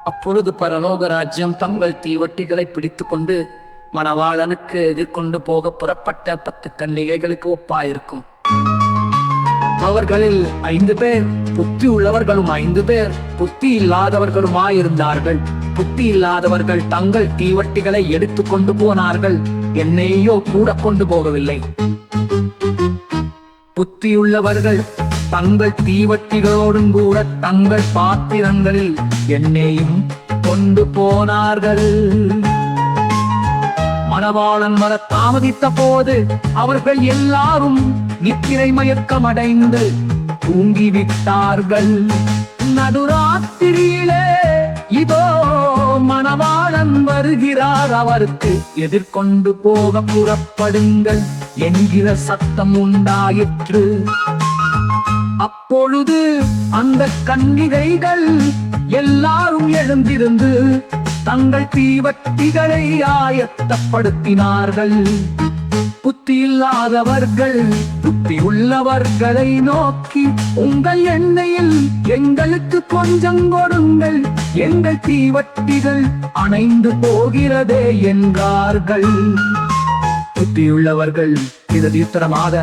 அப்பொழுது பரலோக ராஜ்யம் தங்கள் தீவட்டிகளை பிடித்துக் கொண்டு மணவாளனுக்கு எதிர்கொண்டு போக புறப்பட்ட 10 கன்னிகைகளுக்கு ஒப்பாயிருக்கும். அவர்களில் 5 பேர் புத்தி உள்ளவர்களும் 5 பேர் புத்தி இல்லாதவர்களுமாயிருந்தார்கள். புத்தி இல்லாதவர்கள் தங்கள் தீவட்டிகளை எடுத்துக் கொண்டு போனார்கள், என்னையோ கூட கொண்டு போகவில்லை. புத்தியுள்ளவர்கள் தங்கள் தீவட்டிகளோடும் கூட தங்கள் பாத்திரங்களில் எண்ணெயும் கொண்டு போனார்கள். மணவாளன் வர தாமதித்த போது அவர்கள் எல்லாரும் நித்திரை மயக்கமடைந்து தூங்கிவிட்டார்கள். நடுராத்திரியிலே இதோ மணவாளன் வருகிறார், அவருக்கு எதிர்கொண்டு போக புறப்படுங்கள் என்கிற சத்தம் உண்டாயிற்று. அப்பொழுது அந்த கன்னிகைகள் எல்லாரும் எழுந்திருந்து தங்கள் தீவட்டிகளை ஆயத்தப்படுத்தினார்கள். புத்தி இல்லாதவர்கள் புத்தி உள்ளவர்களை நோக்கி, உங்கள் எண்ணெயில் எங்களுக்கு கொஞ்சம் கொடுங்கள், எங்கள் தீவட்டிகள் அணைந்து போகிறதே என்றார்கள். புத்தியுள்ளவர்கள் இது தீர்த்தரமாக,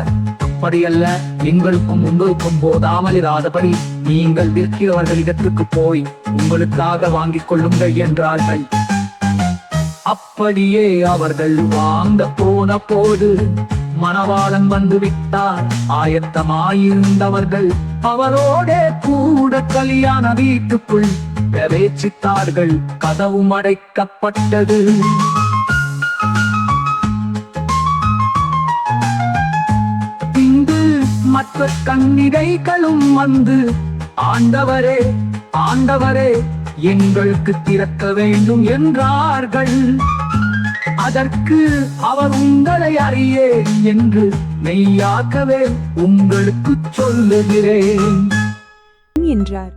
அப்படியல்ல, எங்களுக்கும் உங்களுக்கும் போதாமல் இராதபடி நீங்கள் விற்கிறவர்களிடத்துக்கு போய் உங்களுக்காக வாங்கிக் கொள்ளுங்கள் என்றார்கள். அப்படியே அவர்கள் வாங்க போன போது மணவாளன் வந்து விட்டார். ஆயத்தமாயிருந்தவர்கள் அவரோட கூட கல்யாண வீட்டுக்குள் பிரவேசித்தார்கள். கதவும் அடைக்கப்பட்டது. மற்ற கன்னிகைகளும் வந்து, ஆண்டவரே ஆண்டவரே, எங்களுக்கு திறக்க வேண்டும் என்றார்கள். அதற்கு அவர், உங்களை அறியேன் என்று மெய்யாகவே உங்களுக்கு சொல்லுகிறேன் என்றார்.